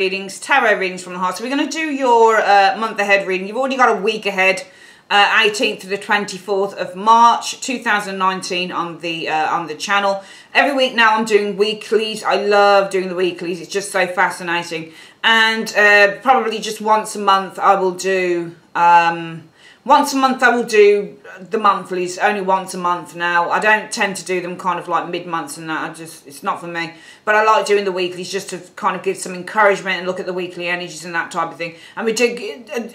readings, tarot readings from the heart. So we're going to do your month ahead reading. You've already got a week ahead, 18th to the 24th of March 2019 on the channel. Every week now I'm doing weeklies. I love doing the weeklies. It's just so fascinating. And probably just once a month I will do the monthlies, only once a month now. I don't tend to do them kind of like mid-months and that. It's not for me. But I like doing the weeklies just to kind of give some encouragement and look at the weekly energies and that type of thing. And we do,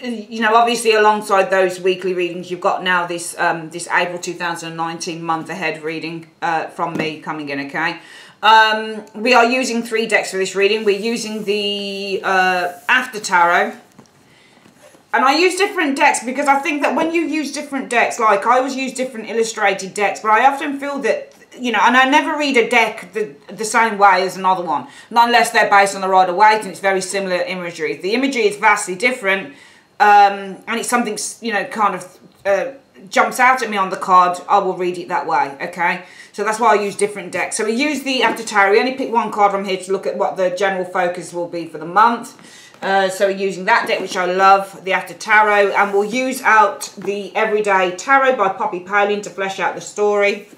you know, obviously alongside those weekly readings, you've got now this this April 2019 month ahead reading from me coming in, okay? We are using 3 decks for this reading. We're using the After Tarot. And I use different decks because I think that when you use different decks, like I always use different illustrated decks, but I often feel that, you know, and I never read a deck the same way as another one, not unless they're based on the Rider-Waite and it's very similar imagery. If the imagery is vastly different and it's something, you know, kind of jumps out at me on the card, I will read it that way, okay? So that's why I use different decks. So we use the After Tarot. We only pick one card from here to look at what the general focus will be for the month. So we're using that deck, which I love, the After Tarot, and we'll use out the Everyday Tarot by Poppy Palin to flesh out the story.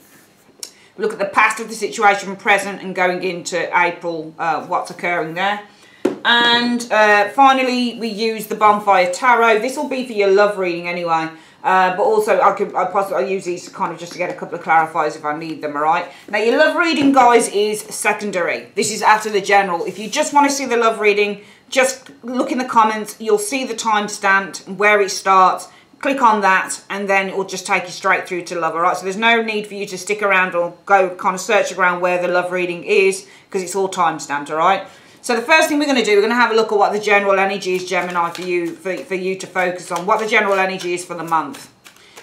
We look at the past of the situation, present, and going into April, what's occurring there. And finally, we use the Bonfire Tarot. This will be for your love reading anyway. But also, I'll use these kind of just to get a couple of clarifiers if I need them, alright? Now, your love reading, guys, is secondary. This is after the general. If you just want to see the love reading, just look in the comments. You'll see the time stamped and where it starts. Click on that, and then it will just take you straight through to love, alright? So there's no need for you to stick around or go kind of search around where the love reading is, because it's all time stamped, alright? So the first thing we're going to do, we're going to have a look at what the general energy is, Gemini, for you to focus on. What the general energy is for the month,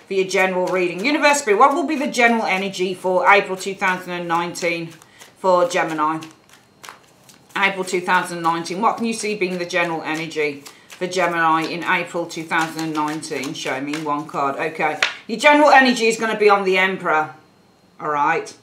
for your general reading. Universe Spirit, what will be the general energy for April 2019 for Gemini? April 2019. What can you see being the general energy for Gemini in April 2019? Show me one card. Okay. Your general energy is going to be on the Emperor. Alright.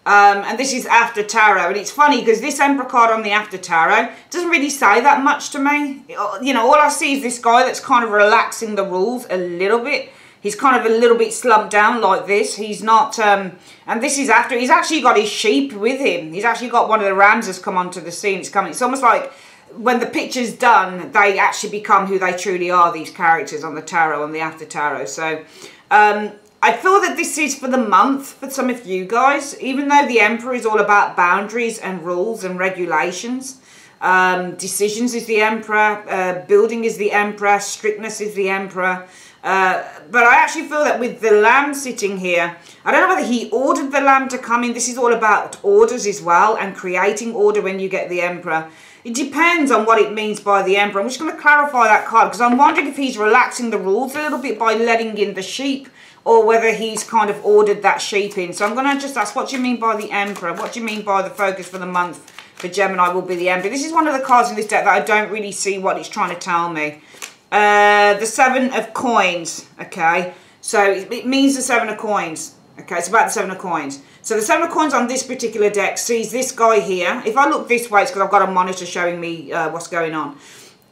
And this is After Tarot. And it's funny because this Emperor card on the After Tarot doesn't really say that much to me. You know, all I see is this guy that's kind of relaxing the rules a little bit. He's kind of a little bit slumped down like this. He's not, and this is after, he's actually got his sheep with him. He's actually got one of the rams has come onto the scene. It's almost like when the picture's done, they actually become who they truly are, these characters on the tarot, on the After Tarot. So, I feel that this is for the month for some of you guys, even though the Emperor is all about boundaries and rules and regulations. Decisions is the Emperor, building is the Emperor, strictness is the Emperor. But I actually feel that with the lamb sitting here, I don't know whether he ordered the lamb to come in. This is all about orders as well and creating order when you get the Emperor. It depends on what it means by the Emperor. I'm just going to clarify that card because I'm wondering if he's relaxing the rules a little bit by letting in the sheep, or whether he's kind of ordered that sheep in. So I'm going to just ask, what do you mean by the Emperor? What do you mean by the focus for the month for Gemini will be the Emperor? This is one of the cards in this deck that I don't really see what it's trying to tell me. The 7 of Coins, okay? So it means the 7 of Coins. Okay, it's about the 7 of Coins. So the 7 of Coins on this particular deck sees this guy here. If I look this way, it's because I've got a monitor showing me what's going on.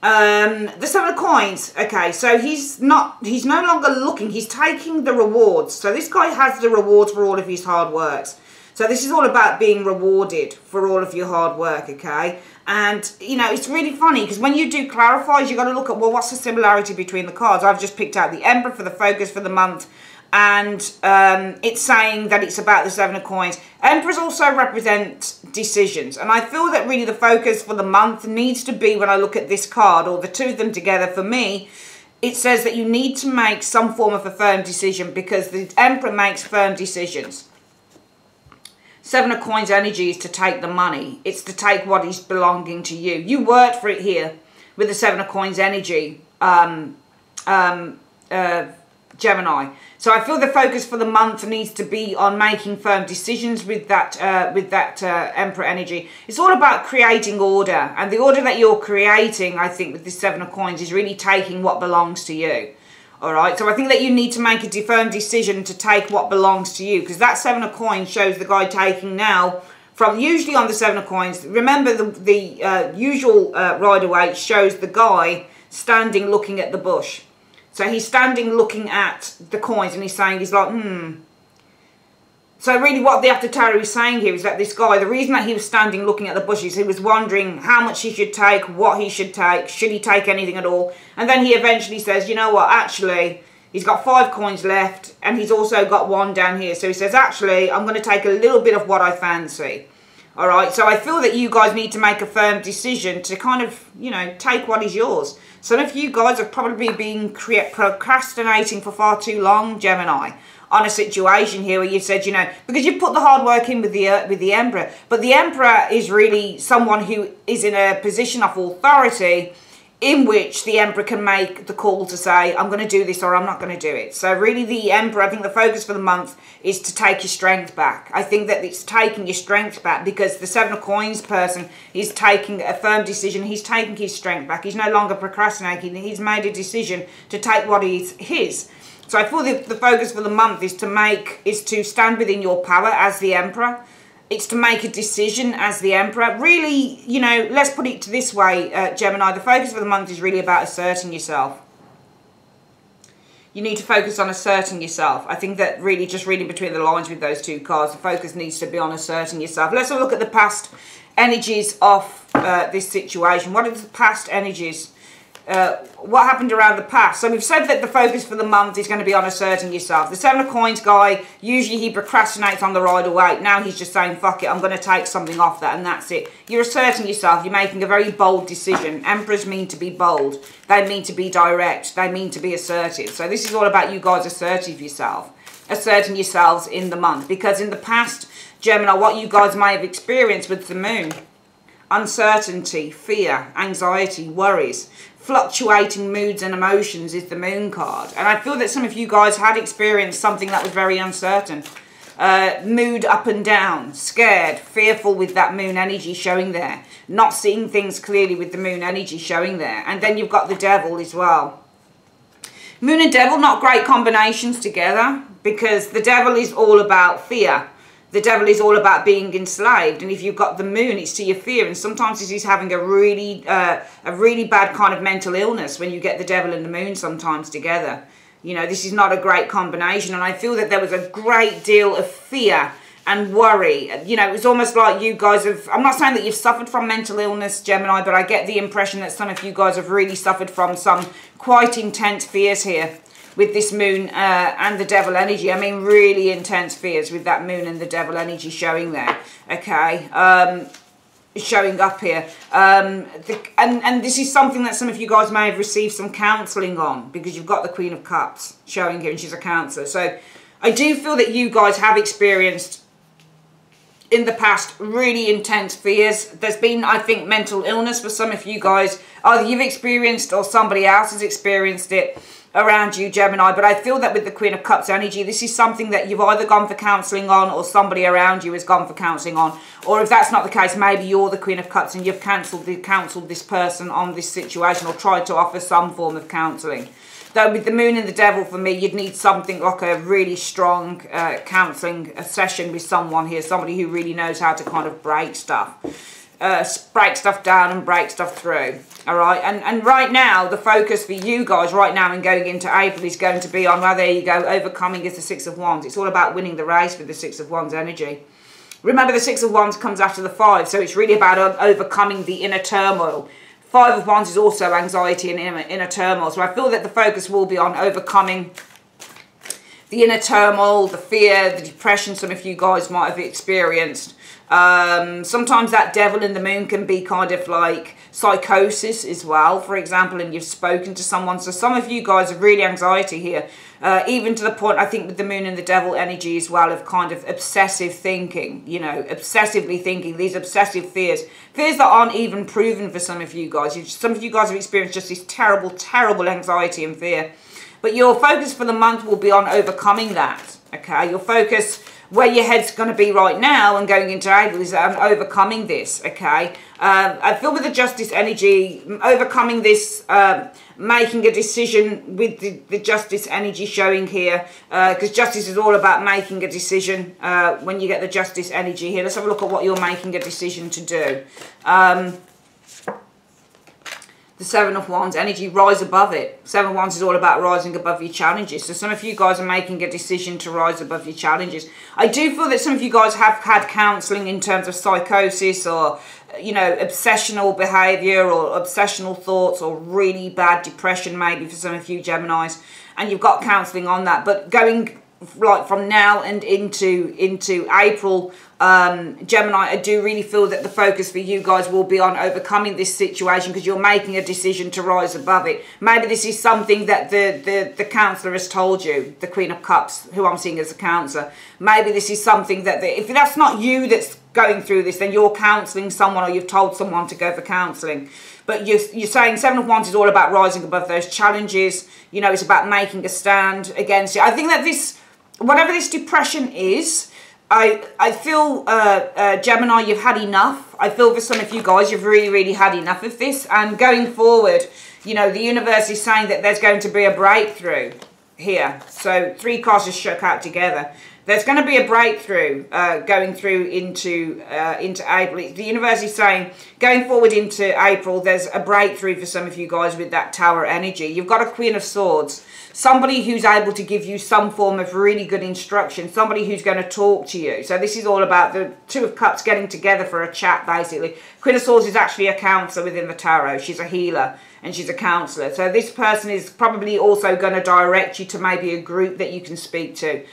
The 7 of Coins, okay, so he's no longer looking, he's taking the rewards. So this guy has the rewards for all of his hard works. So this is all about being rewarded for all of your hard work, okay? And, you know, it's really funny because when you do clarifies, you've got to look at, well, what's the similarity between the cards? I've just picked out the Emperor for the focus for the month, and it's saying that it's about the 7 of Coins. Emperors also represent decisions, and I feel that really the focus for the month needs to be, when I look at this card, or the two of them together, for me, it says that you need to make some form of a firm decision, because the Emperor makes firm decisions. 7 of Coins energy is to take the money. It's to take what is belonging to you. You worked for it here with the 7 of Coins energy, Gemini. So I feel the focus for the month needs to be on making firm decisions with that Emperor energy. It's all about creating order, and the order that you're creating, I think, with this 7 of Coins is really taking what belongs to you. All right, so I think that you need to make a firm decision to take what belongs to you, because that 7 of Coins shows the guy taking now from usually on the Seven of Coins. Remember the usual Rider-Waite shows the guy standing looking at the bush. So he's standing looking at the coins and he's saying, he's like, So really what the After Tarot is saying here is that this guy, the reason that he was standing looking at the bushes, he was wondering how much he should take, what he should he take anything at all? And then he eventually says, you know what, actually, he's got 5 coins left and he's also got 1 down here. So he says, actually, I'm going to take a little bit of what I fancy. All right, so I feel that you guys need to make a firm decision to kind of, you know, take what is yours. Some of you guys have probably been procrastinating for far too long, Gemini, on a situation here where you said, you know, because you put the hard work in with the Emperor. But the Emperor is really someone who is in a position of authority in which the Emperor can make the call to say, I'm going to do this or I'm not going to do it. So really the Emperor, I think the focus for the month is to take your strength back. I think that it's taking your strength back because the Seven of Coins person is taking a firm decision. He's taking his strength back. He's no longer procrastinating. He's made a decision to take what is his. So I feel the focus for the month is to stand within your power as the Emperor. It's to make a decision as the Emperor. Really, you know, let's put it this way, Gemini. The focus for the month is really about asserting yourself. You need to focus on asserting yourself. I think that really, just reading between the lines with those 2 cards, the focus needs to be on asserting yourself. Let's have a look at the past energies of this situation. What are the past energies? What happened around the past? So we've said that the focus for the month is going to be on asserting yourself. The Seven of Coins guy, usually he procrastinates on the Rider-Waite. Now he's just saying, fuck it, I'm going to take something off that and that's it. You're asserting yourself. You're making a very bold decision. Emperors mean to be bold. They mean to be direct. They mean to be assertive. So this is all about you guys asserting yourselves in the month. Because in the past, Gemini, what you guys may have experienced with the moon, uncertainty, fear, anxiety, worries, fluctuating moods and emotions is the moon card. And I feel that some of you guys had experienced something that was very uncertain. Mood up and down, scared, fearful with that moon energy showing there. Not seeing things clearly with the moon energy showing there. And then you've got the devil as well. Moon and devil, not great combinations together because the devil is all about fear. The devil is all about being enslaved, and if you've got the moon, it's to your fear. And sometimes this is having a really bad kind of mental illness when you get the devil and the moon sometimes together. You know, this is not a great combination, and I feel that there was a great deal of fear and worry. You know, it was almost like you guys have, I'm not saying that you've suffered from mental illness, Gemini, but I get the impression that some of you guys have really suffered from some quite intense fears here with this moon and the devil energy. I mean, really intense fears with that moon and the devil energy showing there. Okay, showing up here. And this is something that some of you guys may have received some counselling on because you've got the Queen of Cups showing here and she's a counsellor. So I do feel that you guys have experienced in the past really intense fears. There's been, I think, mental illness for some of you guys. Either you've experienced or somebody else has experienced it around you, Gemini. But I feel that with the Queen of Cups energy, this is something that you've either gone for counselling on or somebody around you has gone for counselling on. Or if that's not the case, maybe you're the Queen of Cups and you've counselled this person on this situation or tried to offer some form of counselling. Though with the moon and the devil, for me, you'd need something like a really strong counselling session with someone here. Somebody who really knows how to kind of break stuff down and break stuff through. All right, and right now the focus for you guys right now and going into April is going to be on, well, there you go, overcoming is the Six of Wands. It's all about winning the race with the Six of Wands energy. Remember, the Six of Wands comes after the Five, so it's really about overcoming the inner turmoil. Five of Wands is also anxiety and inner turmoil, so I feel that the focus will be on overcoming the inner turmoil, the fear, the depression some of you guys might have experienced. Sometimes that devil in the moon can be kind of like psychosis as well, for example, and you've spoken to someone. So some of you guys have really anxiety here, even to the point, I think, with the moon and the devil energy as well, of kind of obsessive thinking, you know, obsessively thinking, these obsessive fears that aren't even proven for some of you guys. Some of you guys have experienced just this terrible, terrible anxiety and fear. But your focus for the month will be on overcoming that, okay? Your focus where your head's going to be right now and going into April is overcoming this, okay? I feel with the Justice energy, overcoming this, making a decision with the Justice energy showing here, because Justice is all about making a decision when you get the Justice energy here. Let's have a look at what you're making a decision to do. The Seven of Wands energy, rise above it. Seven of Wands is all about rising above your challenges. So some of you guys are making a decision to rise above your challenges. I do feel that some of you guys have had counselling in terms of psychosis or, you know, obsessional behaviour or obsessional thoughts or really bad depression maybe for some of you Geminis. And you've got counselling on that. But going like from now and into April, Gemini, I do really feel that the focus for you guys will be on overcoming this situation because you're making a decision to rise above it. Maybe this is something that the counsellor has told you, the Queen of Cups, who I'm seeing as a counsellor. Maybe this is something that, if that's not you that's going through this, then you're counselling someone or you've told someone to go for counselling. But you're saying Seven of Wands is all about rising above those challenges. You know, it's about making a stand against it. I think that this, whatever this depression is, I feel, Gemini, you've had enough. I feel for some of you guys, you've really had enough of this. And going forward, you know, the universe is saying that there's going to be a breakthrough here. So 3 cards just shook out together. There's going to be a breakthrough going through into April. The universe is saying, going forward into April, there's a breakthrough for some of you guys with that Tower energy. You've got a Queen of Swords. Somebody who's able to give you some form of really good instruction. Somebody who's going to talk to you. So this is all about the Two of Cups getting together for a chat, basically. Queen of Swords is actually a counsellor within the tarot. She's a healer and she's a counsellor. So this person is probably also going to direct you to maybe a group that you can speak to.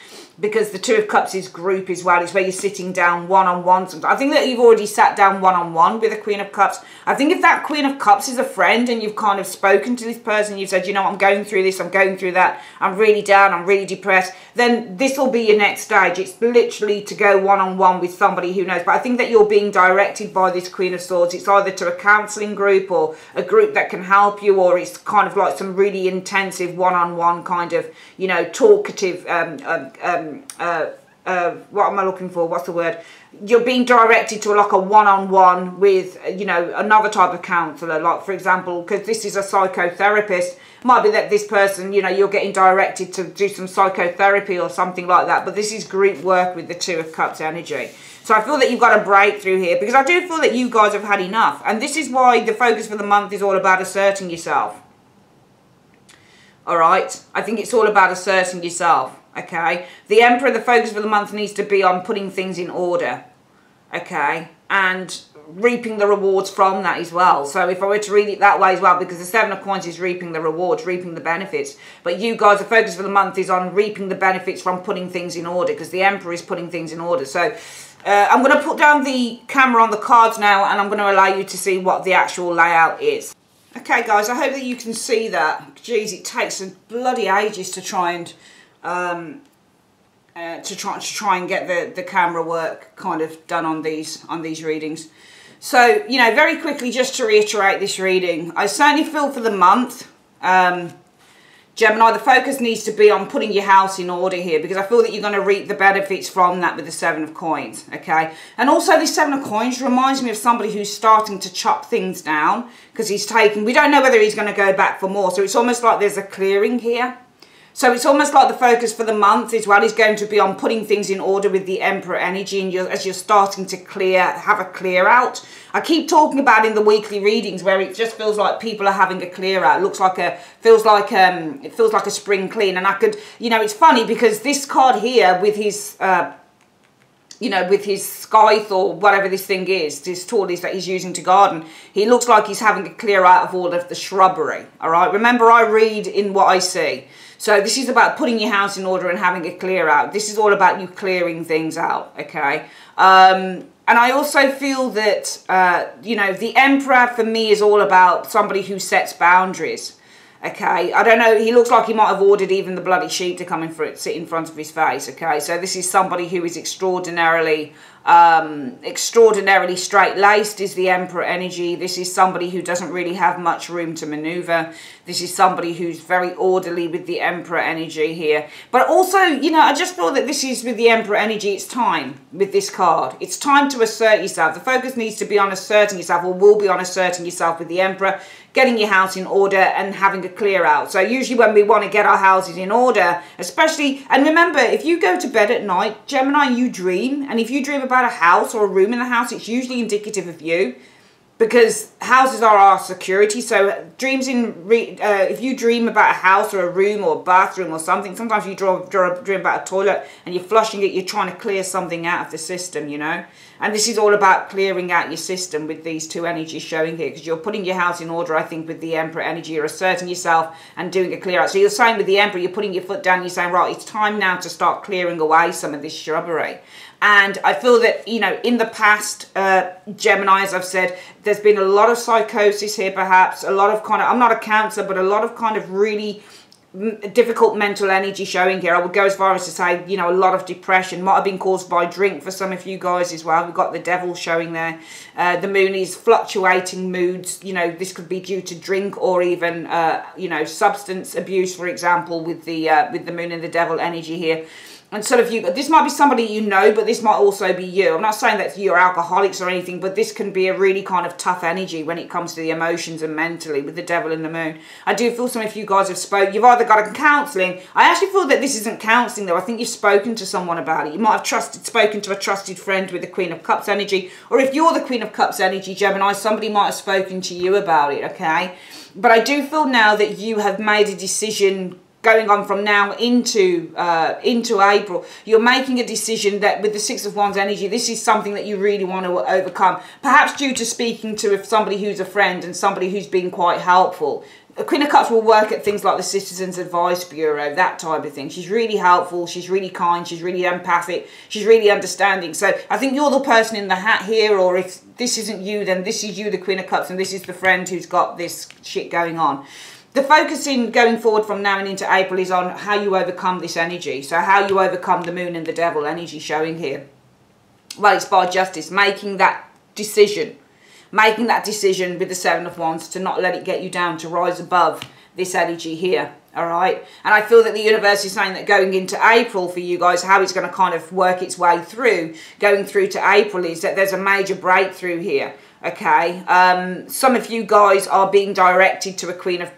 Because the Two of Cups is group as well. It's where you're sitting down one-on-one. I think that you've already sat down one-on-one with a Queen of Cups. I think if that Queen of Cups is a friend and you've kind of spoken to this person, you've said, you know, I'm going through this, I'm going through that, I'm really down, I'm really depressed, then this will be your next stage. It's literally to go one-on-one with somebody who knows. But I think that you're being directed by this Queen of Swords. It's either to a counselling group or a group that can help you, or it's kind of like some really intensive one-on-one kind of, you know, talkative, what am I looking for? What's the word? You're being directed to like a one-on-one with, you know, another type of counsellor. Like, for example, because this is a psychotherapist, might be that this person, you know, you're getting directed to do some psychotherapy or something like that. But this is group work with the Two of Cups energy. So I feel that you've got a breakthrough here because I do feel that you guys have had enough. And this is why the focus for the month is all about asserting yourself. All right? I think it's all about asserting yourself. Okay, the Emperor, the focus for the month needs to be on putting things in order, okay, and reaping the rewards from that as well. So if I were to read it that way as well, because the Seven of Coins is reaping the rewards, reaping the benefits, but you guys, the focus for the month is on reaping the benefits from putting things in order, because the Emperor is putting things in order. So I'm going to put down the camera on the cards now, and I'm going to allow you to see what the actual layout is. Okay, guys, I hope that you can see that. Geez, it takes a bloody ages to try and try and get the camera work kind of done on these readings. So, you know, very quickly, just to reiterate this reading, I certainly feel for the month, Gemini, the focus needs to be on putting your house in order here, because I feel that you're going to reap the benefits from that with the Seven of Coins, okay? And also this Seven of Coins reminds me of somebody who's starting to chop things down, because he's taking, we don't know whether he's going to go back for more, so it's almost like there's a clearing here. So it's almost like the focus for the month as well is going to be on putting things in order with the Emperor energy, and as you're starting to have a clear out. I keep talking about in the weekly readings where it just feels like people are having a clear out. It looks like it feels like a spring clean. And I could, you know, it's funny because this card here with his you know, with his scythe or whatever this thing is, this tool is that he's using to garden, he looks like he's having a clear out of all of the shrubbery, all right? Remember, I read in what I see. So this is about putting your house in order and having a clear out. This is all about you clearing things out, okay? And I also feel that, you know, the Emperor for me is all about somebody who sets boundaries. Okay, I don't know, he looks like he might have ordered even the bloody sheep to come in for it, sit in front of his face, okay? So this is somebody who is extraordinarily Extraordinarily straight-laced is the Emperor energy. This is somebody who doesn't really have much room to maneuver. This is somebody who's very orderly with the Emperor energy here. But also, you know, I just feel that this is with the Emperor energy, it's time with this card. It's time to assert yourself. The focus needs to be on asserting yourself, or will be on asserting yourself with the Emperor, getting your house in order and having a clear out. So usually when we want to get our houses in order, especially, and remember, if you go to bed at night, Gemini, you dream, and if you dream about a house or a room in the house, it's usually indicative of you, because houses are our security. So dreams if you dream about a house or a room or a bathroom or something, sometimes you dream about a toilet and you're flushing it, you're trying to clear something out of the system, you know. And this is all about clearing out your system with these two energies showing here, because you're putting your house in order, I think, with the Emperor energy. You're asserting yourself and doing a clear out. So you're saying with the Emperor, you're putting your foot down, you're saying, right, it's time now to start clearing away some of this shrubbery. And I feel that, you know, in the past, Gemini, as I've said, there's been a lot of psychosis here, perhaps, a lot of kind of, I'm not a counselor, but a lot of kind of really difficult mental energy showing here. I would go as far as to say, you know, a lot of depression might have been caused by drink for some of you guys as well. We've got the Devil showing there. The Moon is fluctuating moods. You know, this could be due to drink or even, you know, substance abuse, for example, with the Moon and the Devil energy here. And sort of this might be somebody you know, but this might also be you. I'm not saying that you're alcoholics or anything, but this can be a really kind of tough energy when it comes to the emotions and mentally with the Devil and the Moon. I do feel some of you guys have spoken. You've either got a counselling. I actually feel that this isn't counselling though. I think you've spoken to someone about it. You might have spoken to a trusted friend with the Queen of Cups energy. Or if you're the Queen of Cups energy, Gemini, somebody might have spoken to you about it, okay? But I do feel now that you have made a decision going on from now into April. You're making a decision that with the Six of Wands energy, this is something that you really want to overcome. Perhaps due to speaking to somebody who's a friend and somebody who's been quite helpful. The Queen of Cups will work at things like the Citizens Advice Bureau, that type of thing. She's really helpful, she's really kind, she's really empathic, she's really understanding. So I think you're the person in the hat here, or if this isn't you, then this is you, the Queen of Cups, and this is the friend who's got this shit going on. The focus in going forward from now and into April is on how you overcome this energy. So how you overcome the Moon and the Devil energy showing here. Well, it's by justice, making that decision. Making that decision with the Seven of Wands to not let it get you down, to rise above this energy here. All right. And I feel that the universe is saying that going into April for you guys, how it's going to kind of work its way through, going through to April, is that there's a major breakthrough here. Okay. Some of you guys are being directed to a Queen of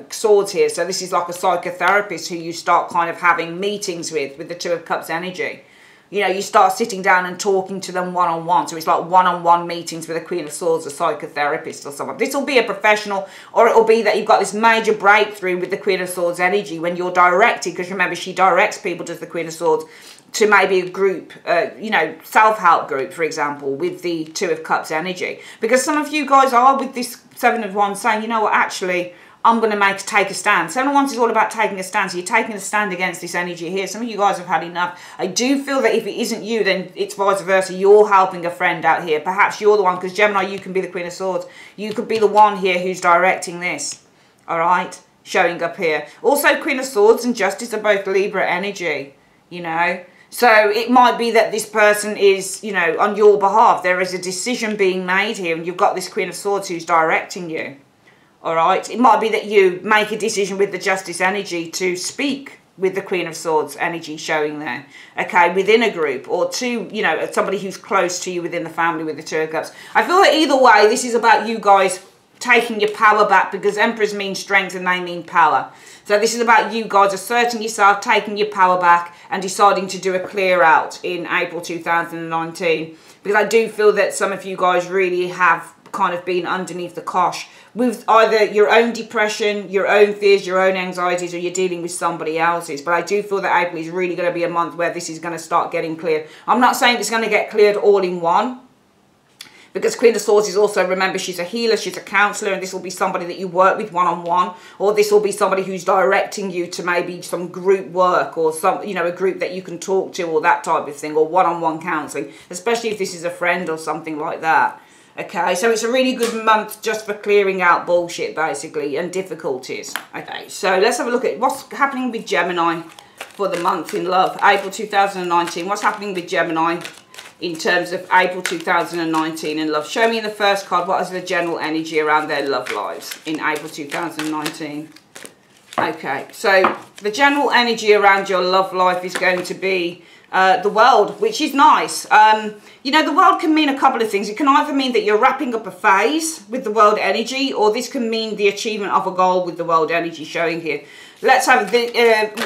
Swords here. So this is like a psychotherapist who you start kind of having meetings with the Two of Cups energy. You know, you start sitting down and talking to them one-on-one. So it's like one-on-one meetings with a Queen of Swords, a psychotherapist or someone. This will be a professional, or it will be that you've got this major breakthrough with the Queen of Swords energy when you're directed, because remember, she directs people, does the Queen of Swords, to maybe a group, you know, self-help group, for example, with the Two of Cups energy. Because some of you guys are with this Seven of Wands saying, you know what, actually, I'm going to take a stand. Seven of Wands is all about taking a stand. So you're taking a stand against this energy here. Some of you guys have had enough. I do feel that if it isn't you, then it's vice versa. You're helping a friend out here. Perhaps you're the one, because Gemini, you can be the Queen of Swords. You could be the one here who's directing this. All right? Showing up here. Also, Queen of Swords and Justice are both Libra energy, you know. So it might be that this person is, you know, on your behalf. There is a decision being made here, and you've got this Queen of Swords who's directing you. All right, it might be that you make a decision with the Justice energy to speak with the Queen of Swords energy showing there, okay, within a group, or to, you know, somebody who's close to you within the family with the Two of Cups. I feel that either way, this is about you guys taking your power back, because Emperors mean strength and they mean power. So this is about you guys asserting yourself, taking your power back, and deciding to do a clear out in April 2019. Because I do feel that some of you guys really have kind of been underneath the cosh with either your own depression, your own fears, your own anxieties, or you're dealing with somebody else's. But I do feel that April is really going to be a month where this is going to start getting cleared. I'm not saying it's going to get cleared all in one, because Queen of Swords is also, remember, she's a healer, she's a counsellor, and this will be somebody that you work with one-on-one, or this will be somebody who's directing you to maybe some group work, or some, you know, a group that you can talk to, or that type of thing, or one-on-one counselling, especially if this is a friend or something like that. Okay, so it's a really good month just for clearing out bullshit, basically, and difficulties. Okay, so let's have a look at what's happening with Gemini for the month in love. April 2019, what's happening with Gemini in terms of April 2019 in love. Show me in the first card, what is the general energy around their love lives in April 2019? Okay, so the general energy around your love life is going to be the world, which is nice. You know, the world can mean a couple of things. It can either mean that you're wrapping up a phase with the world energy, or this can mean the achievement of a goal with the world energy showing here. Let's have the,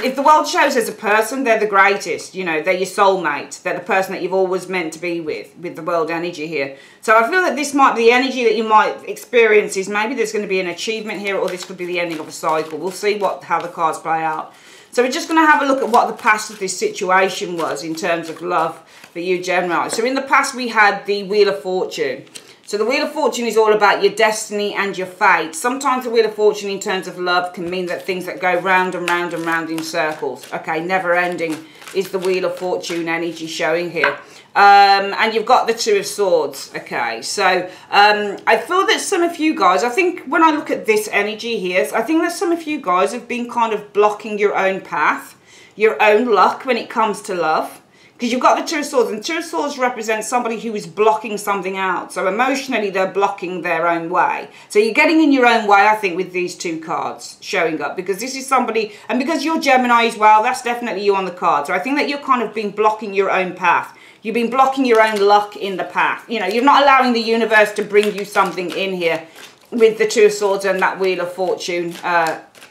if the world shows as a person, they're the greatest, you know, they're your soulmate. They're the person that you've always meant to be with the world energy here. So I feel that this might be the energy that you might experience is maybe there's going to be an achievement here, or this could be the ending of a cycle. We'll see how the cards play out. So we're just going to have a look at what the past of this situation was in terms of love for you, Gemini. So in the past we had the Wheel of Fortune. So the Wheel of Fortune is all about your destiny and your fate. Sometimes the Wheel of Fortune in terms of love can mean that things that go round and round and round in circles. Okay, never ending is the Wheel of Fortune energy showing here. And you've got the Two of Swords. Okay, so I feel that some of you guys, I think when I look at this energy here, I think that some of you guys have been kind of blocking your own path, your own luck when it comes to love. Because you've got the Two of Swords, and Two of Swords represents somebody who is blocking something out. So emotionally, they're blocking their own way. So you're getting in your own way, I think, with these two cards showing up. Because this is somebody, and because you're Gemini as well, that's definitely you on the card. So I think that you're kind of been blocking your own path. You've been blocking your own luck in the path. You know, you're not allowing the universe to bring you something in here with the Two of Swords and that Wheel of Fortune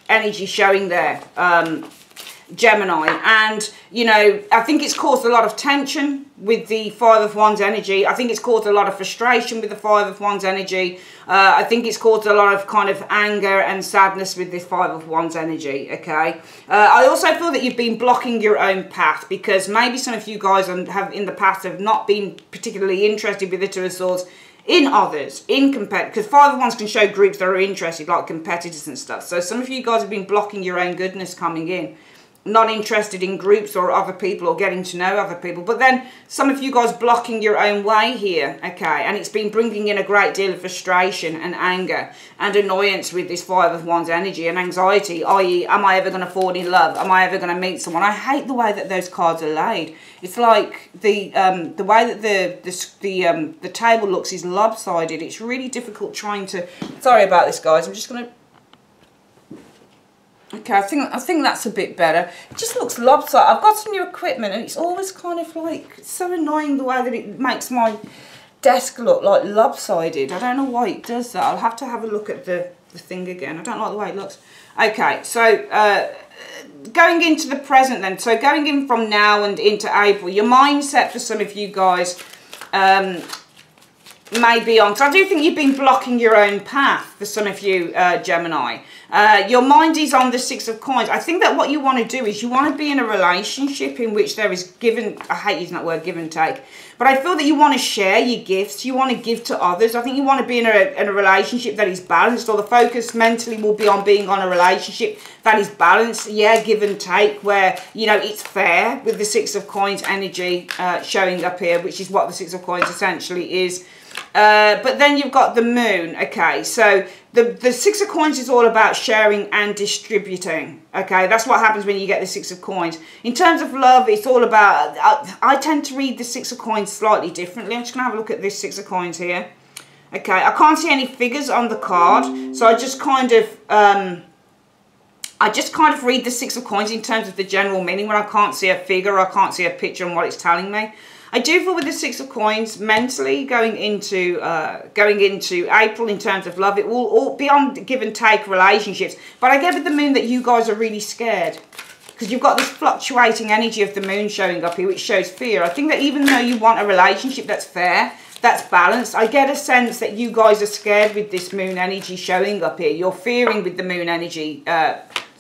energy showing there. Gemini, and you know, I think it's caused a lot of tension with the Five of Wands energy. I think it's caused a lot of frustration with the Five of Wands energy. I think it's caused a lot of kind of anger and sadness with this Five of Wands energy. Okay, I also feel that you've been blocking your own path because maybe some of you guys have in the past have not been particularly interested with the Two of Swords in others, in because Five of Wands can show groups that are interested, like competitors and stuff. So some of you guys have been blocking your own goodness coming in. Not interested in groups or other people or getting to know other people. But then some of you guys blocking your own way here, okay? And it's been bringing in a great deal of frustration and anger and annoyance with this Five of Wands energy and anxiety, i.e., am I ever going to fall in love? Am I ever going to meet someone? I hate the way that those cards are laid. It's like the way that the table looks is lopsided. It's really difficult trying to... Sorry about this, guys. I'm just going to... Okay, I think that's a bit better. It just looks lopsided. I've got some new equipment and it's always kind of like, it's so annoying the way that it makes my desk look like lopsided. I don't know why it does that. I'll have to have a look at the thing again. I don't like the way it looks. Okay, so going into the present then. So going in from now and into April, your mindset for some of you guys may be on. So I do think you've been blocking your own path for some of you, Gemini. Your mind is on the Six of Coins. I think that what you want to do is you want to be in a relationship in which there is I hate using that word, give and take. But I feel that you want to share your gifts. You want to give to others. I think you want to be in a relationship that is balanced, or the focus mentally will be on being on a relationship that is balanced. Yeah, give and take, where, you know, it's fair with the Six of Coins energy showing up here, which is what the Six of Coins essentially is. But then you've got the Moon. Okay, so the Six of Coins is all about sharing and distributing. Okay, that's what happens when you get the Six of Coins. In terms of love, it's all about... I tend to read the Six of Coins slightly differently. I'm just going to have a look at this Six of Coins here. Okay, I can't see any figures on the card, so I just kind of... read the Six of Coins in terms of the general meaning when I can't see a figure or I can't see a picture on what it's telling me. I do feel with the Six of Coins mentally going into April in terms of love, it will all be on give and take relationships. But I get with the Moon that you guys are really scared because you've got this fluctuating energy of the Moon showing up here, which shows fear. I think that even though you want a relationship that's fair, that's balanced, I get a sense that you guys are scared with this Moon energy showing up here. You're fearing with the Moon energy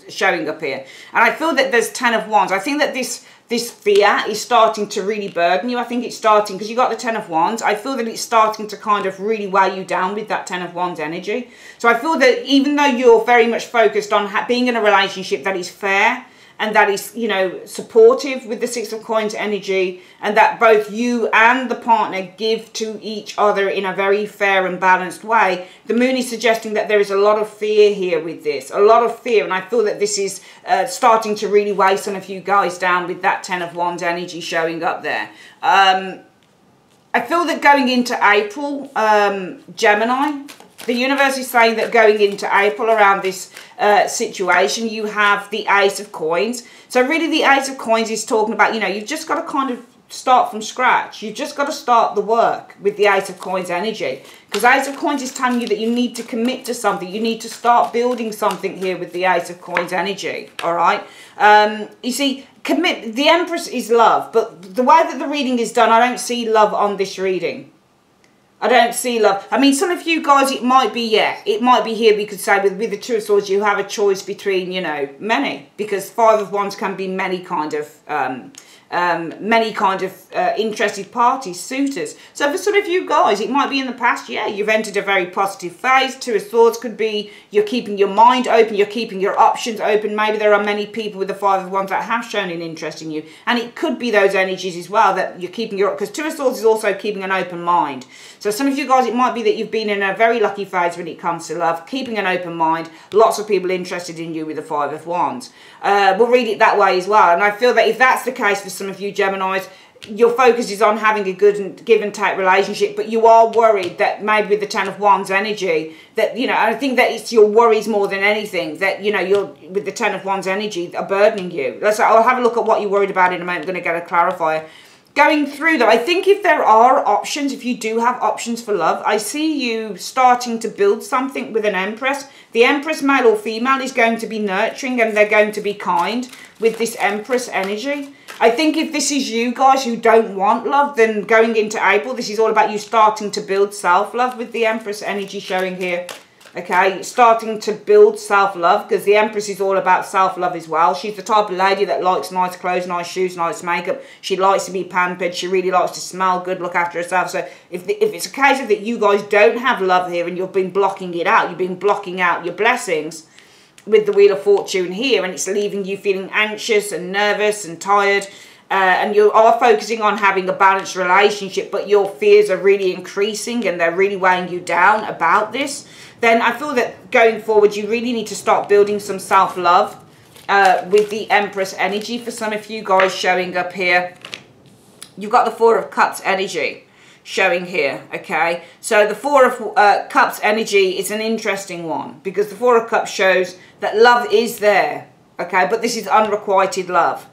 showing up here. And I feel that there's 10 of Wands. I think that this fear is starting to really burden you. I think it's starting, because you got the 10 of Wands, I feel that it's starting to kind of really weigh you down with that 10 of Wands energy. So I feel that even though you're very much focused on being in a relationship that is fair and that is, you know, supportive with the Six of Coins energy, and that both you and the partner give to each other in a very fair and balanced way, the Moon is suggesting that there is a lot of fear here with this, a lot of fear, and I feel that this is starting to really weigh some of you guys down with that 10 of Wands energy showing up there. I feel that going into April, Gemini, the universe is saying that going into April around this situation, you have the Ace of Coins. So really the Ace of Coins is talking about, you know, you've just got to kind of start from scratch. You've just got to start the work with the Ace of Coins energy. Because Ace of Coins is telling you that you need to commit to something. You need to start building something here with the Ace of Coins energy. All right. You see, the Empress is love. But the way that the reading is done, I don't see love on this reading. I don't see love. I mean, some of you guys, it might be, yeah, it might be here. We could say with the Two of Swords, you have a choice between, you know, many. Because Five of Wands can be many kind of interested parties, suitors. So for some of you guys, it might be in the past, yeah, you've entered a very positive phase. Two of Swords could be you're keeping your mind open, you're keeping your options open. Maybe there are many people with the Five of Wands that have shown an interest in you. And it could be those energies as well that you're keeping your, because Two of Swords is also keeping an open mind. So some of you guys, it might be that you've been in a very lucky phase when it comes to love, keeping an open mind, lots of people interested in you with the Five of Wands. We'll read it that way as well. And I feel that if that's the case for some of you Geminis, your focus is on having a good and give and take relationship, but you are worried that maybe with the Ten of Wands energy, that, you know, I think that it's your worries more than anything, that, you know, you're with the Ten of Wands energy are burdening you. I'll have a look at what you're worried about in a moment. I'm going to get a clarifier. Going through though, I think if there are options, if you do have options for love, I see you starting to build something with an Empress. The Empress, male or female, is going to be nurturing and they're going to be kind with this Empress energy. I think if this is you guys who don't want love, then going into April, this is all about you starting to build self-love with the Empress energy showing here. Okay, starting to build self-love, because the Empress is all about self-love as well. She's the type of lady that likes nice clothes, nice shoes, nice makeup. She likes to be pampered. She really likes to smell good, look after herself. So if it's a case of that you guys don't have love here and you've been blocking it out, you've been blocking out your blessings with the Wheel of Fortune here, and it's leaving you feeling anxious and nervous and tired, and you are focusing on having a balanced relationship, but your fears are really increasing and they're really weighing you down about this, then I feel that going forward you really need to start building some self-love with the Empress energy. For some of you guys showing up here, you've got the Four of Cups energy showing here. Okay, so the Four of Cups energy is an interesting one, because the Four of Cups shows that love is there, okay, but this is unrequited love.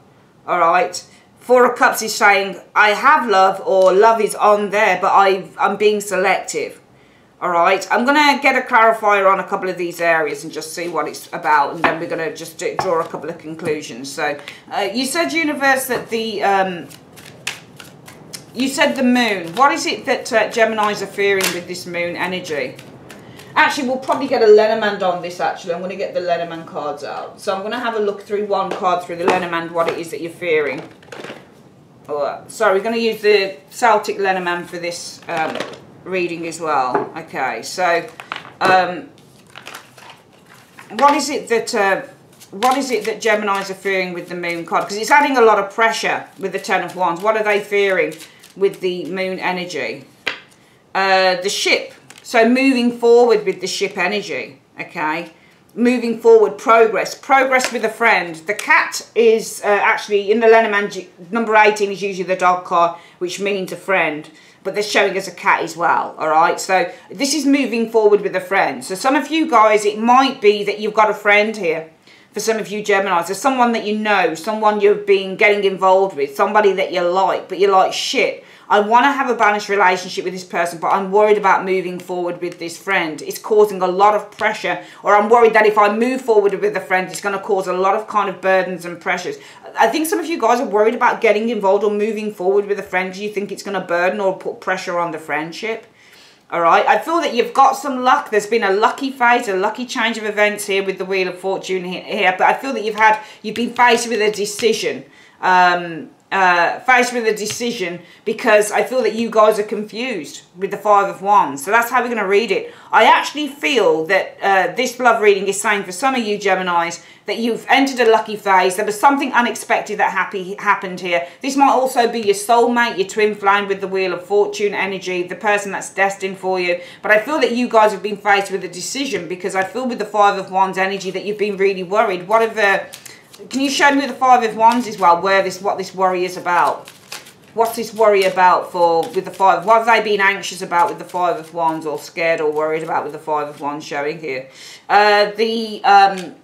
All right, Four of Cups is saying I have love, or love is on there, but I'm being selective. All right, I'm going to get a clarifier on a couple of these areas and just see what it's about, and then we're going to just draw a couple of conclusions. So you said, universe, that the you said the moon. What is it that Geminis are fearing with this moon energy? Actually, we'll probably get a Lenormand on this, actually. I'm going to get the Lenormand cards out. So I'm going to have a look through one card through the Lenormand, what it is that you're fearing. Oh, sorry, we're going to use the Celtic Lenormand for this reading as well. Okay, so what is it that Geminis are fearing with the moon card? Because it's adding a lot of pressure with the Ten of Wands. What are they fearing with the moon energy? The ship. So moving forward with the ship energy. Okay, moving forward, progress with a friend. The cat is actually in the Lenormand, number 18 is usually the dog card, which means a friend, but they're showing us a cat as well. All right, so this is moving forward with a friend. So some of you guys, it might be that you've got a friend here. For some of you Geminis, there's someone that you know, someone you've been getting involved with, somebody that you like, but you're like, shit, I want to have a balanced relationship with this person, but I'm worried about moving forward with this friend. It's causing a lot of pressure, or I'm worried that if I move forward with a friend, it's going to cause a lot of kind of burdens and pressures. I think some of you guys are worried about getting involved or moving forward with a friend because you think it's going to burden or put pressure on the friendship. All right, I feel that you've got some luck. There's been a lucky phase, a lucky change of events here with the Wheel of Fortune here. But I feel that you've been faced with a decision. Because I feel that you guys are confused with the Five of Wands. So that's how we're going to read it. I actually feel that this love reading is saying for some of you Geminis that you've entered a lucky phase. There was something unexpected that happened here. This might also be your soulmate, your twin flame with the Wheel of Fortune energy, the person that's destined for you. But I feel that you guys have been faced with a decision, because I feel with the Five of Wands energy that you've been really worried. Can you show me the Five of Wands as well, what this worry is about? What's this worry about with the Five? What have they been anxious about with the Five of Wands, or scared or worried about with the Five of Wands showing here? The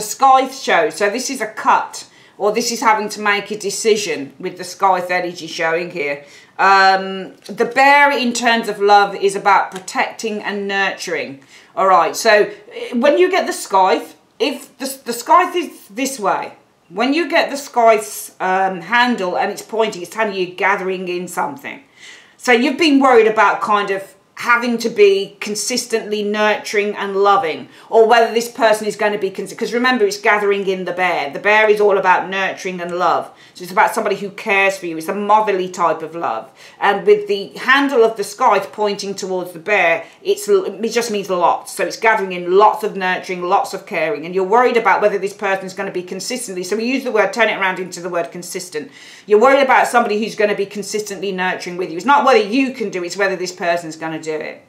Scythe show. So this is a cut, or this is having to make a decision with the Scythe energy showing here. The Bear in terms of love is about protecting and nurturing. All right, so when you get the Scythe, if the Scythe is this way, when you get the Scythe's handle and it's pointing, it's telling you gathering in something. So you've been worried about kind of having to be consistently nurturing and loving, or whether this person is going to be, because remember, it's gathering in the Bear. The Bear is all about nurturing and love. So it's about somebody who cares for you. It's a motherly type of love. And with the handle of the Scythe pointing towards the Bear, it just means lots. So it's gathering in lots of nurturing, lots of caring. And you're worried about whether this person is going to be consistently. So we use the word, turn it around into the word consistent. You're worried about somebody who's going to be consistently nurturing with you. It's not whether you can do it, it's whether this person's going to do it.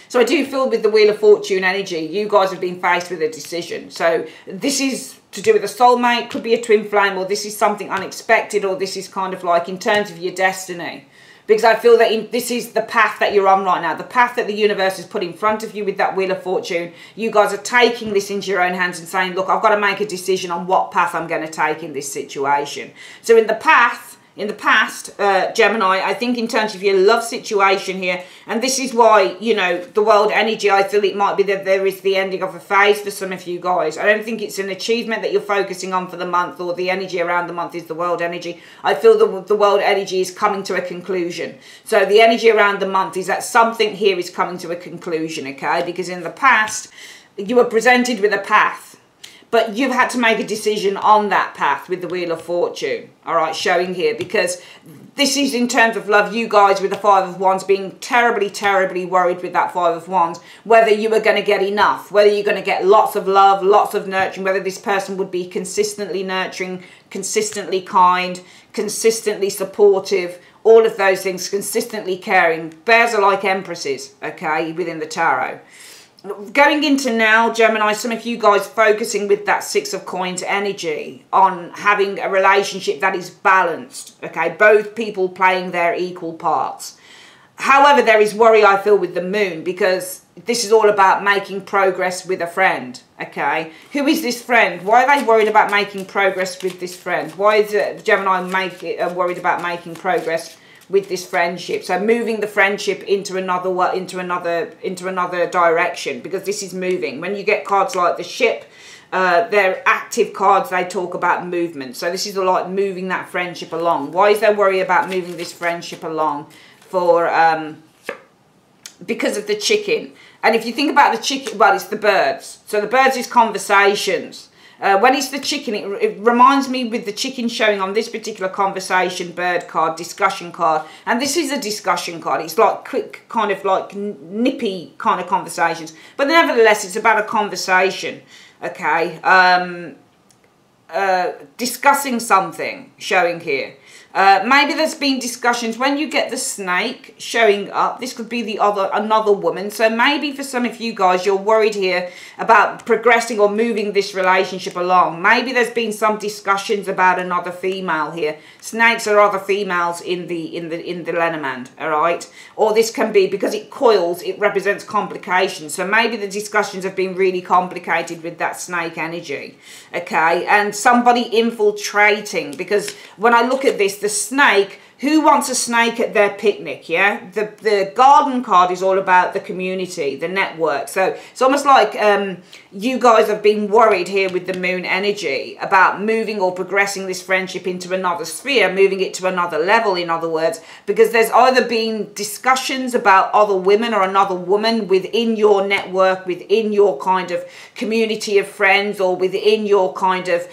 So I do feel with the Wheel of Fortune energy, you guys have been faced with a decision. So this is to do with a soulmate, could be a twin flame, or this is something unexpected, or this is kind of like in terms of your destiny. Because I feel that this is the path that you're on right now, the path that the universe has put in front of you with that Wheel of Fortune. You guys are taking this into your own hands and saying, look, I've got to make a decision on what path I'm going to take in this situation. So in the past, Gemini, I think in terms of your love situation here, and this is why, you know, the world energy, I feel it might be that there is the ending of a phase for some of you guys. I don't think it's an achievement that you're focusing on for the month, or the energy around the month is the world energy. I feel the world energy is coming to a conclusion. So the energy around the month is that something here is coming to a conclusion, okay? Because in the past, you were presented with a path, but you've had to make a decision on that path with the Wheel of Fortune, all right, showing here. Because this is in terms of love, you guys with the Five of Wands being terribly, terribly worried with that Five of Wands, whether you were going to get enough, whether you're going to get lots of love, lots of nurturing, whether this person would be consistently nurturing, consistently kind, consistently supportive, all of those things, consistently caring. Bears are like empresses, okay, within the tarot. Going into now, Gemini, some of you guys focusing with that Six of Coins energy on having a relationship that is balanced, okay? Both people playing their equal parts. However, there is worry, I feel, with the Moon, because this is all about making progress with a friend, okay? Who is this friend? Why are they worried about making progress with this friend? Why is Gemini worried about making progress with this friendship? So moving the friendship into another direction, because this is moving. When you get cards like the Ship, they're active cards. They talk about movement. So this is like moving that friendship along. Why is there worry about moving this friendship along? Because of the chicken. And if you think about the chicken, well, it's the birds. So the birds is conversations. When it's the chicken, it reminds me with the chicken showing on this particular conversation bird card, discussion card. And this is a discussion card. It's like quick, kind of like nippy kind of conversations. But nevertheless, it's about a conversation, okay? Discussing something showing here. Maybe there's been discussions when you get the snake showing up. This could be another woman. So maybe for some of you guys, you're worried here about progressing or moving this relationship along. Maybe there's been some discussions about another female here. Snakes are other females in the Lenormand, all right? Or this can be, because it coils, it represents complications. So maybe the discussions have been really complicated with that snake energy, okay? And somebody infiltrating, because when I look at this, the snake, who wants a snake at their picnic, yeah? The garden card is all about the community, the network. So it's almost like you guys have been worried here with the Moon energy about moving or progressing this friendship into another sphere, moving it to another level, in other words, because there's either been discussions about other women or another woman within your network, within your kind of community of friends, or within your kind of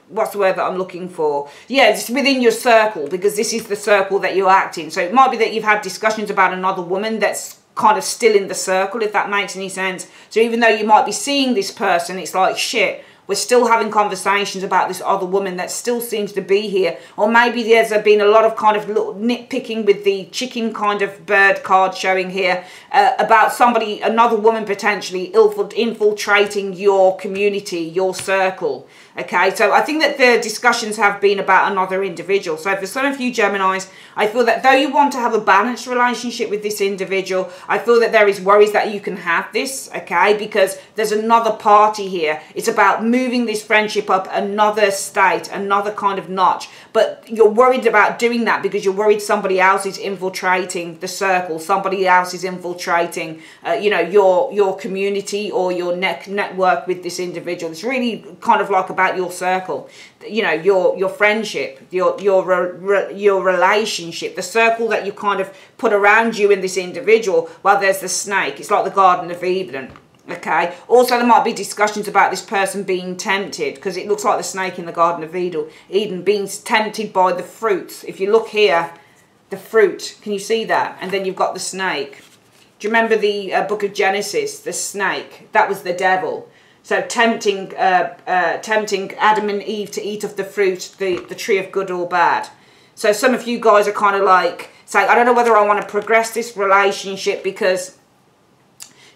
what's the word that I'm looking for? Yeah, it's within your circle, because this is the circle that you act in. So it might be that you've had discussions about another woman that's kind of still in the circle, if that makes any sense. So even though you might be seeing this person, it's like, shit, We're still having conversations about this other woman that still seems to be here. Or maybe there's been a lot of kind of little nitpicking with the chicken kind of bird card showing here about somebody, another woman potentially infiltrating your community, your circle. Okay, so I think that the discussions have been about another individual. So for some of you Geminis, I feel that though you want to have a balanced relationship with this individual, I feel that there is worries that you can have this, okay, because there's another party here. It's about moving this friendship up another state, another kind of notch. But you're worried about doing that because you're worried somebody else is infiltrating the circle, somebody else is infiltrating, you know, your community or your network with this individual. It's really kind of like about your circle, you know, your friendship, your relationship, the circle that you kind of put around you and this individual. Well, there's the snake. It's like the Garden of Eden. Okay, also there might be discussions about this person being tempted, because it looks like the snake in the Garden of Eden being tempted by the fruits. If you look here, the fruit, can you see that? And then you've got the snake. Do you remember the book of Genesis, the snake? That was the devil. So tempting Adam and Eve to eat of the fruit, the tree of good or bad. So some of you guys are kind of like saying, I don't know whether I want to progress this relationship because,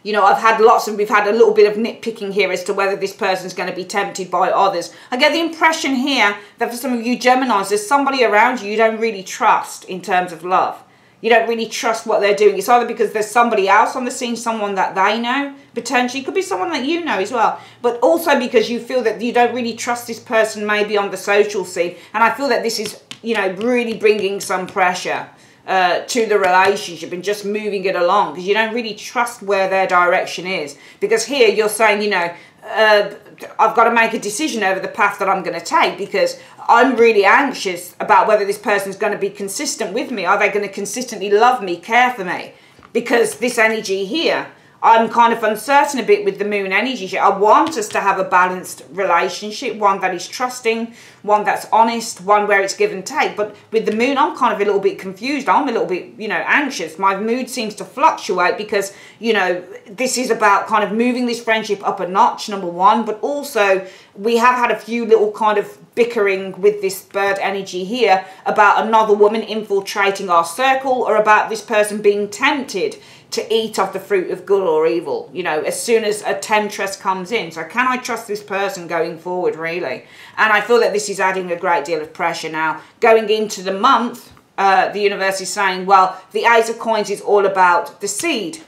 you know, we've had a little bit of nitpicking here as to whether this person's going to be tempted by others. I get the impression here that for some of you Geminis, there's somebody around you don't really trust in terms of love. You don't really trust what they're doing. It's either because there's somebody else on the scene, someone that they know, potentially. It could be someone that you know as well. But also because you feel that you don't really trust this person maybe on the social scene. And I feel that this is, you know, really bringing some pressure to the relationship and just moving it along, because you don't really trust where their direction is. Because here you're saying, you know, I've got to make a decision over the path that I'm going to take, because I'm really anxious about whether this person's going to be consistent with me. Are they going to consistently love me, care for me? Because this energy here, I'm kind of uncertain a bit with the moon energy here. I want us to have a balanced relationship, one that is trusting, one that's honest, one where it's give and take. But with the moon, I'm kind of a little bit confused. I'm a little bit, you know, anxious. My mood seems to fluctuate because, you know, this is about kind of moving this friendship up a notch, number one. But also, we have had a few little kind of bickering with this bird energy here about another woman infiltrating our circle, or about this person being tempted to eat of the fruit of good or evil, you know, as soon as a temptress comes in. So can I trust this person going forward, really? And I feel that this is adding a great deal of pressure now. Going into the month, the universe is saying, well, the Ace of Coins is all about the seed.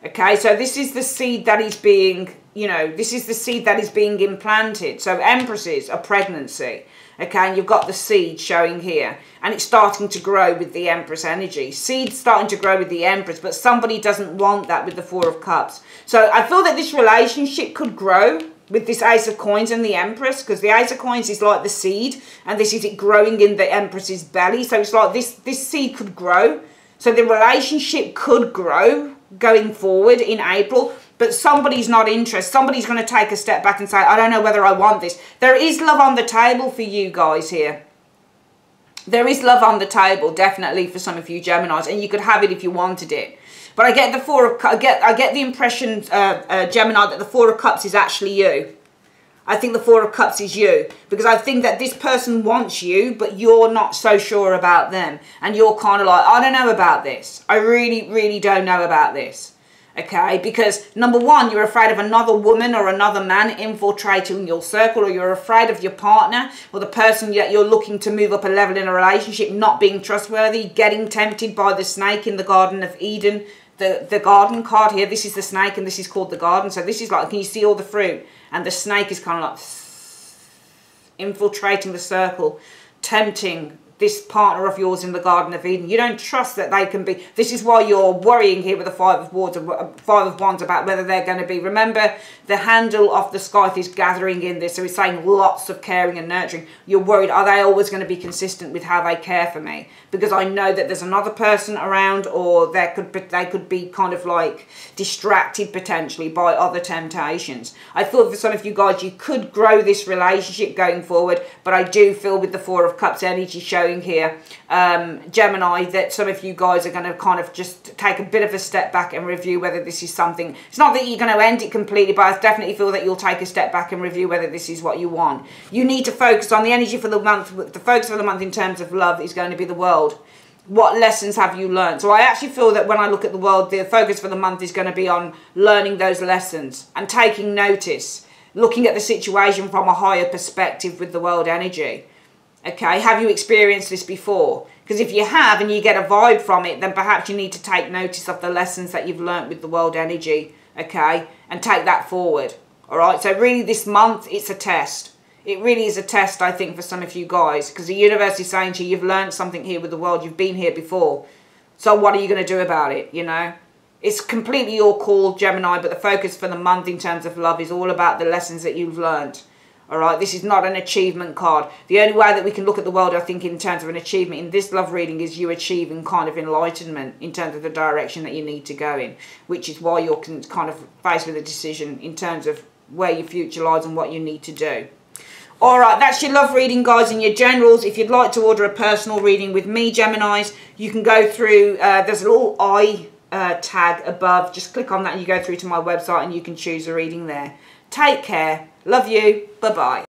Okay, so this is the seed that is being, you know, this is the seed that is being implanted. So empresses, a pregnancy. Okay, and you've got the seed showing here. And it's starting to grow with the Empress energy. Seed's starting to grow with the Empress, but somebody doesn't want that with the Four of Cups. So I feel that this relationship could grow with this Ace of Coins and the Empress, because the Ace of Coins is like the seed, and this is it growing in the Empress's belly. So it's like this seed could grow. So the relationship could grow going forward in April. But somebody's not interested. Somebody's going to take a step back and say, I don't know whether I want this. There is love on the table for you guys here. There is love on the table, definitely, for some of you Geminis. And you could have it if you wanted it. But I get the I get the impression, Gemini, that the Four of Cups is actually you. I think the Four of Cups is you. Because I think that this person wants you, but you're not so sure about them. And you're kind of like, I don't know about this. I really, really don't know about this. Okay, because number one, you're afraid of another woman or another man infiltrating your circle, or you're afraid of your partner or the person that you're looking to move up a level in a relationship not being trustworthy, getting tempted by the snake in the Garden of Eden. The garden card here, this is the snake and this is called the garden. So this is like, can you see all the fruit? And the snake is kind of like infiltrating the circle, tempting this partner of yours in the Garden of Eden. You don't trust that they can be. This is why you're worrying here with the Five of Wands about whether they're going to be. Remember, the handle of the scythe is gathering in this, so it's saying lots of caring and nurturing. You're worried, are they always going to be consistent with how they care for me? Because I know that there's another person around, or they could be kind of like distracted potentially by other temptations. I feel for some of you guys, you could grow this relationship going forward, but I do feel with the Four of Cups energy showing showing here, Gemini, that some of you guys are going to kind of just take a bit of a step back and review whether this is something. It's not that you're going to end it completely, but I definitely feel that you'll take a step back and review whether this is what you want. You need to focus on the energy for the month. The focus for the month in terms of love is going to be the world. What lessons have you learned? So I actually feel that when I look at the world, the focus for the month is going to be on learning those lessons and taking notice, looking at the situation from a higher perspective with the world energy. Okay, have you experienced this before? Because if you have and you get a vibe from it, then perhaps you need to take notice of the lessons that you've learnt with the world energy, okay, and take that forward. All right, so really this month, it's a test. It really is a test, I think, for some of you guys, because the universe is saying to you, you've learned something here with the world, you've been here before. So what are you going to do about it, you know? It's completely your call, Gemini, but the focus for the month in terms of love is all about the lessons that you've learned. All right, this is not an achievement card. The only way that we can look at the world, I think, in terms of an achievement in this love reading is you achieving kind of enlightenment in terms of the direction that you need to go in, which is why you're kind of faced with a decision in terms of where your future lies and what you need to do. All right, that's your love reading, guys, and your generals. If you'd like to order a personal reading with me, Geminis, you can go through, there's a little I tag above. Just click on that and you go through to my website and you can choose a reading there. Take care. Love you. Bye-bye.